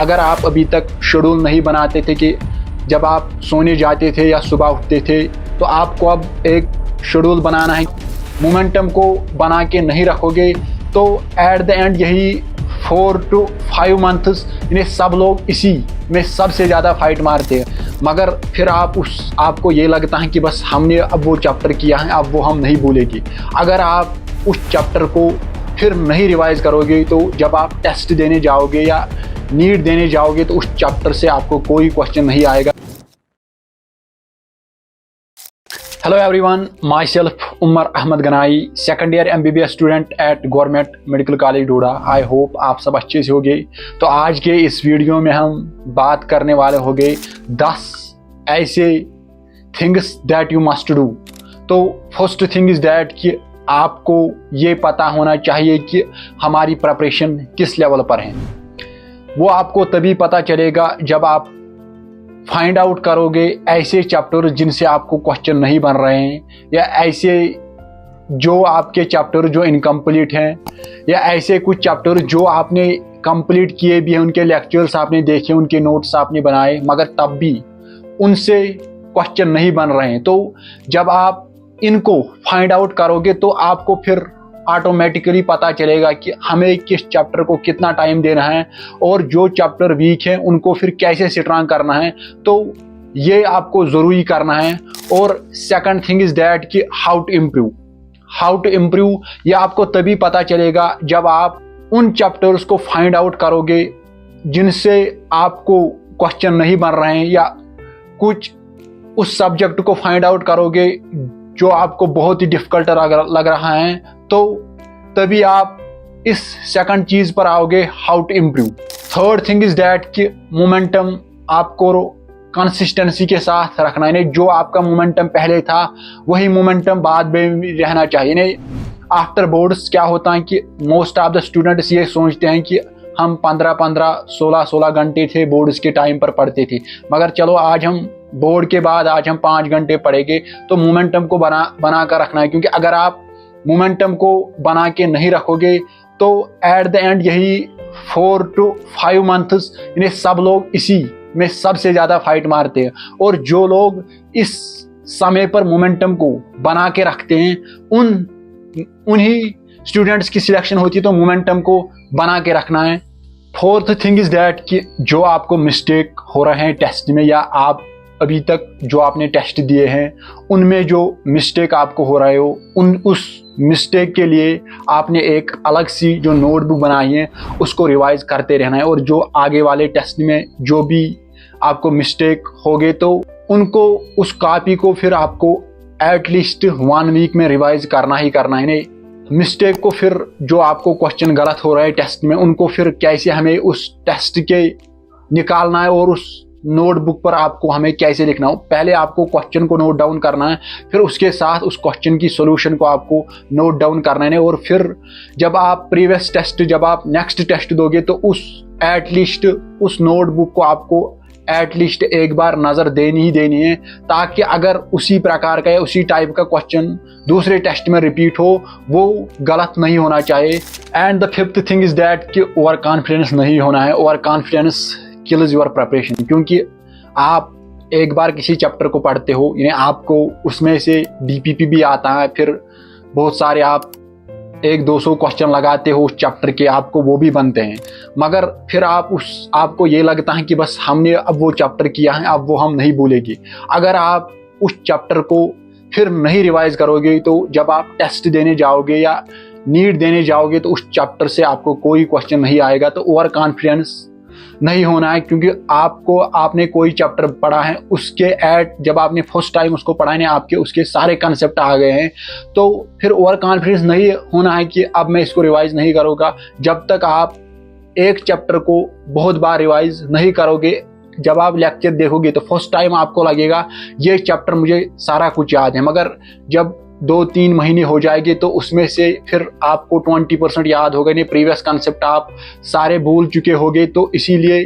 अगर आप अभी तक शेड्यूल नहीं बनाते थे कि जब आप सोने जाते थे या सुबह उठते थे, तो आपको अब एक शेड्यूल बनाना है। मोमेंटम को बना के नहीं रखोगे तो एट द एंड यही 4 to 5 मंथ्स इन्हें सब लोग इसी में सबसे ज़्यादा फाइट मारते हैं। मगर फिर आपको ये लगता है कि बस हमने अब वो चैप्टर किया है, अब वो हम नहीं भूलेंगे। अगर आप उस चैप्टर को फिर नहीं रिवाइज करोगे तो जब आप टेस्ट देने जाओगे या नीट देने जाओगे तो उस चैप्टर से आपको कोई क्वेश्चन नहीं आएगा। Hello everyone, myself Umar Ahmad Ganai, second year MBBS student at government medical college Doda. I hope आप सब अच्छे से होंगे। तो आज के इस वीडियो में हम बात करने वाले होंगे 10 ऐसे things that you must do. तो फर्स्ट थिंग इज दैट कि आपको ये पता होना चाहिए कि हमारी प्रिपरेशन किस लेवल पर है। वो आपको तभी पता चलेगा जब आप फाइंड आउट करोगे ऐसे चैप्टर जिनसे आपको क्वेश्चन नहीं बन रहे हैं, या ऐसे जो आपके चैप्टर जो इनकम्प्लीट हैं, या ऐसे कुछ चैप्टर जो आपने कंप्लीट किए भी हैं, उनके लेक्चर्स आपने देखे, उनके नोट्स आपने बनाए, मगर तब भी उनसे क्वेश्चन नहीं बन रहे हैं। तो जब आप इनको फाइंड आउट करोगे तो आपको फिर ऑटोमेटिकली पता चलेगा कि हमें किस चैप्टर को कितना टाइम देना है और जो चैप्टर वीक है उनको फिर कैसे स्ट्रांग करना है। तो ये आपको ज़रूरी करना है। और सेकंड थिंग इज़ दैट कि हाउ टू इम्प्रूव ये आपको तभी पता चलेगा जब आप उन चैप्टर्स को फाइंड आउट करोगे जिनसे आपको क्वेश्चन नहीं बन रहे हैं, या कुछ उस सब्जेक्ट को फाइंड आउट करोगे जो आपको बहुत ही डिफिकल्ट लग रहा है, तो तभी आप इस सेकंड चीज पर आओगे, how to improve. Third thing is that कि मोमेंटम आपको कंसिस्टेंसी के साथ रखना है। जो आपका मोमेंटम पहले था वही मोमेंटम बाद में भी रहना चाहिए। नहीं, आफ्टर बोर्ड्स क्या होता है कि मोस्ट ऑफ द स्टूडेंट्स ये सोचते हैं कि हम 15-15, 16-16 घंटे थे बोर्ड्स के टाइम पर पढ़ते थे, मगर चलो आज हम बोर्ड के बाद आज हम 5 घंटे पढ़ेंगे। तो मोमेंटम को बना कर रखना है, क्योंकि अगर आप मोमेंटम को बना के नहीं रखोगे तो एट द एंड यही 4 to 5 मंथ्स इन्हें सब लोग इसी में सबसे ज़्यादा फाइट मारते हैं। और जो लोग इस समय पर मोमेंटम को बना के रखते हैं उन्हीं स्टूडेंट्स की सिलेक्शन होती है। तो मोमेंटम को बना के रखना है। फोर्थ थिंग इज दैट कि जो आपको मिस्टेक हो रहे हैं टेस्ट में, या आप अभी तक जो आपने टेस्ट दिए हैं उनमें जो मिस्टेक आपको हो रहे हो, उस मिस्टेक के लिए आपने एक अलग सी जो नोटबुक बनाई है उसको रिवाइज करते रहना है। और जो आगे वाले टेस्ट में जो भी आपको मिस्टेक होगे तो उनको, उस कॉपी को फिर आपको एटलीस्ट 1 वीक में रिवाइज करना ही करना है। नहीं, मिस्टेक को फिर जो आपको क्वेश्चन गलत हो रहा है टेस्ट में उनको फिर कैसे हमें उस टेस्ट के निकालना है और उस नोटबुक पर आपको हमें कैसे लिखना हो। पहले आपको क्वेश्चन को नोट डाउन करना है, फिर उसके साथ उस क्वेश्चन की सॉल्यूशन को आपको नोट डाउन करना है। और फिर जब आप प्रीवियस टेस्ट, जब आप नेक्स्ट टेस्ट दोगे तो एटलीस्ट उस नोटबुक को आपको एटलीस्ट एक बार नज़र देनी है, ताकि अगर उसी प्रकार का या उसी टाइप का क्वेश्चन दूसरे टेस्ट में रिपीट हो वो गलत नहीं होना चाहिए। And the fifth thing is that कि ओवर कॉन्फिडेंस नहीं होना है। Over confidence kills your preparation. क्योंकि आप एक बार किसी चैप्टर को पढ़ते हो, यानी आपको उसमें से DPP भी आता है, फिर बहुत सारे आप 100-200 क्वेश्चन लगाते हो उस चैप्टर के, आपको वो भी बनते हैं, मगर फिर आपको ये लगता है कि बस हमने अब वो चैप्टर किया है, अब वो हम नहीं भूलेंगे। अगर आप उस चैप्टर को फिर नहीं रिवाइज करोगे तो जब आप टेस्ट देने जाओगे या नीट देने जाओगे तो उस चैप्टर से आपको कोई क्वेश्चन नहीं आएगा। तो ओवर कॉन्फिडेंस नहीं होना है, क्योंकि आपने कोई चैप्टर पढ़ा है, उसके जब आपने फर्स्ट टाइम उसको पढ़ा है, आपके उसके सारे कंसेप्ट आ गए हैं, तो फिर ओवर कॉन्फिडेंस नहीं होना है कि अब मैं इसको रिवाइज नहीं करूँगा। जब तक आप एक चैप्टर को बहुत बार रिवाइज नहीं करोगे, जब आप लेक्चर देखोगे तो फर्स्ट टाइम आपको लगेगा ये चैप्टर मुझे सारा कुछ याद है, मगर जब 2-3 महीने हो जाएंगे तो उसमें से फिर आपको 20% याद होगा, नहीं प्रीवियस कंसेप्ट आप सारे भूल चुके होंगे। तो इसीलिए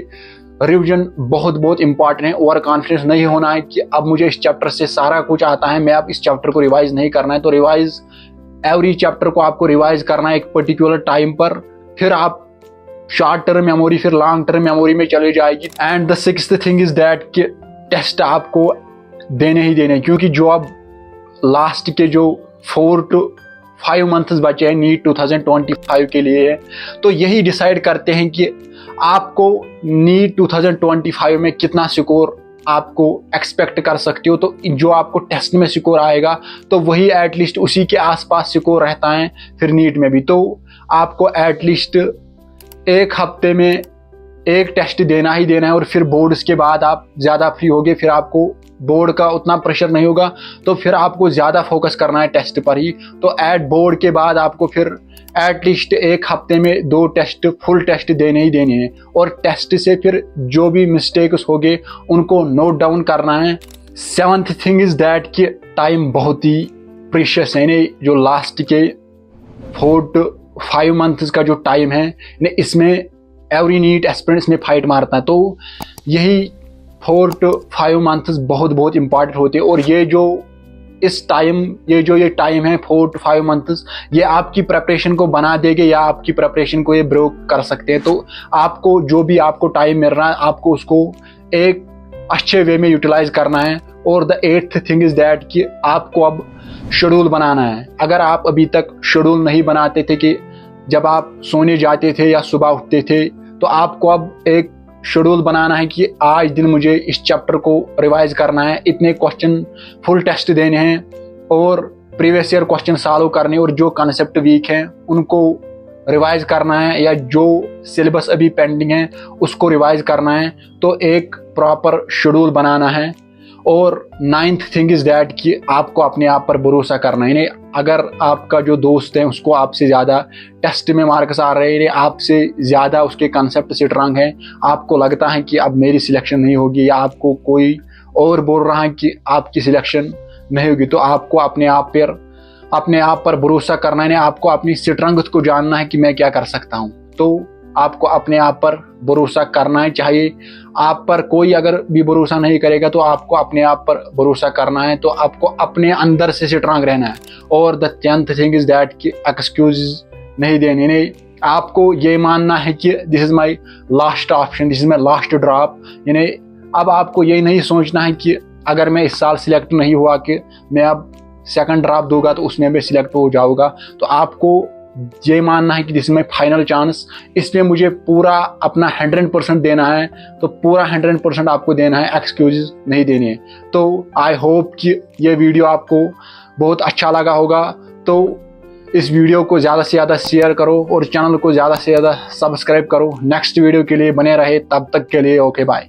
रिवीजन बहुत इंपॉर्टेंट है। ओवर कॉन्फिडेंस नहीं होना है कि अब मुझे इस चैप्टर से सारा कुछ आता है, मैं अब इस चैप्टर को रिवाइज नहीं करना है। तो एवरी चैप्टर को आपको रिवाइज करना है एक पर्टिकुलर टाइम पर, फिर आप शॉर्ट टर्म मेमोरी फिर लॉन्ग टर्म मेमोरी में चली जाएगी। And the sixth thing is that कि टेस्ट आपको देने ही देने, क्योंकि जो अब लास्ट के जो 4 to 5 मंथ्स बचे हैं नीट 2025 के लिए, तो यही डिसाइड करते हैं कि आपको नीट 2025 में कितना स्कोर आपको एक्सपेक्ट कर सकते हो। तो जो आपको टेस्ट में स्कोर आएगा तो वही एटलीस्ट उसी के आसपास स्कोर रहता है फिर नीट में भी। तो आपको एटलीस्ट एक हफ्ते में एक टेस्ट देना ही देना है, और फिर बोर्ड्स के बाद आप ज़्यादा फ्री होगे, फिर आपको बोर्ड का उतना प्रेशर नहीं होगा, तो फिर आपको ज़्यादा फोकस करना है टेस्ट पर ही। तो एट बोर्ड के बाद आपको फिर एटलीस्ट एक हफ्ते में 2 टेस्ट फुल टेस्ट देने ही देने हैं, और टेस्ट से फिर जो भी मिस्टेक्स होंगे उनको नोट डाउन करना है। 7th थिंग इज़ दैट कि टाइम बहुत ही प्रीशियस है, यानी जो लास्ट के 4 to 5 मंथ्स का जो टाइम है, इसमें एवरी नीट एस्पिरेंट्स में फाइट मारता है। तो यही 4 to 5 मंथ्स बहुत बहुत इंपॉर्टेंट होते हैं, और ये जो ये टाइम है 4 to 5 मंथ्स, ये आपकी प्रिपरेशन को बना देंगे या आपकी प्रिपरेशन को ये ब्रेक कर सकते हैं। तो आपको जो भी आपको टाइम मिल रहा है आपको उसको एक अच्छे वे में यूटिलाइज करना है। और the 8th thing is that कि आपको अब शेड्यूल बनाना है। अगर आप अभी तक शेड्यूल नहीं बनाते थे कि जब आप सोने जाते थे या सुबह उठते थे, तो आपको अब एक शेड्यूल बनाना है कि आज दिन मुझे इस चैप्टर को रिवाइज करना है, इतने क्वेश्चन फुल टेस्ट देने हैं और प्रीवियस ईयर क्वेश्चन सॉल्व करने, और जो कॉन्सेप्ट वीक हैं उनको रिवाइज करना है, या जो सिलेबस अभी पेंडिंग है उसको रिवाइज करना है। तो एक प्रॉपर शेड्यूल बनाना है। और 9th थिंग इज दैट कि आपको अपने आप पर भरोसा करना है। अगर आपका जो दोस्त है उसको आपसे ज़्यादा टेस्ट में मार्क्स आ रहे हैं, आपसे ज़्यादा उसके कंसेप्ट स्ट्रांग है, आपको लगता है कि अब मेरी सिलेक्शन नहीं होगी, या आपको कोई और बोल रहा है कि आपकी सिलेक्शन नहीं होगी, तो आपको अपने आप पर भरोसा करना है। आपको अपनी स्ट्रेंथ को जानना है कि मैं क्या कर सकता हूँ। तो आपको अपने आप पर भरोसा करना है, चाहे आप पर कोई अगर भी भरोसा नहीं करेगा तो आपको अपने आप पर भरोसा करना है। तो आपको अपने अंदर से स्ट्रांग रहना है। और the 10th thing is that कि एक्सक्यूज नहीं देने, नहीं आपको ये मानना है कि this is my last option, this is my last drop. यानी अब आपको ये नहीं सोचना है कि अगर मैं इस साल सिलेक्ट नहीं हुआ कि मैं अब सेकंड ड्रॉप दूंगा तो उसमें भी सिलेक्ट हो जाऊंगा। तो आपको ये मानना है कि this is my final chance, इसमें मुझे पूरा अपना 100% देना है। तो पूरा 100% आपको देना है, एक्सक्यूजेस नहीं देने हैं। तो आई होप कि ये वीडियो आपको बहुत अच्छा लगा होगा। तो इस वीडियो को ज़्यादा से ज़्यादा शेयर करो और चैनल को ज़्यादा से ज़्यादा सब्सक्राइब करो। नेक्स्ट वीडियो के लिए बने रहे, तब तक के लिए ओके बाय।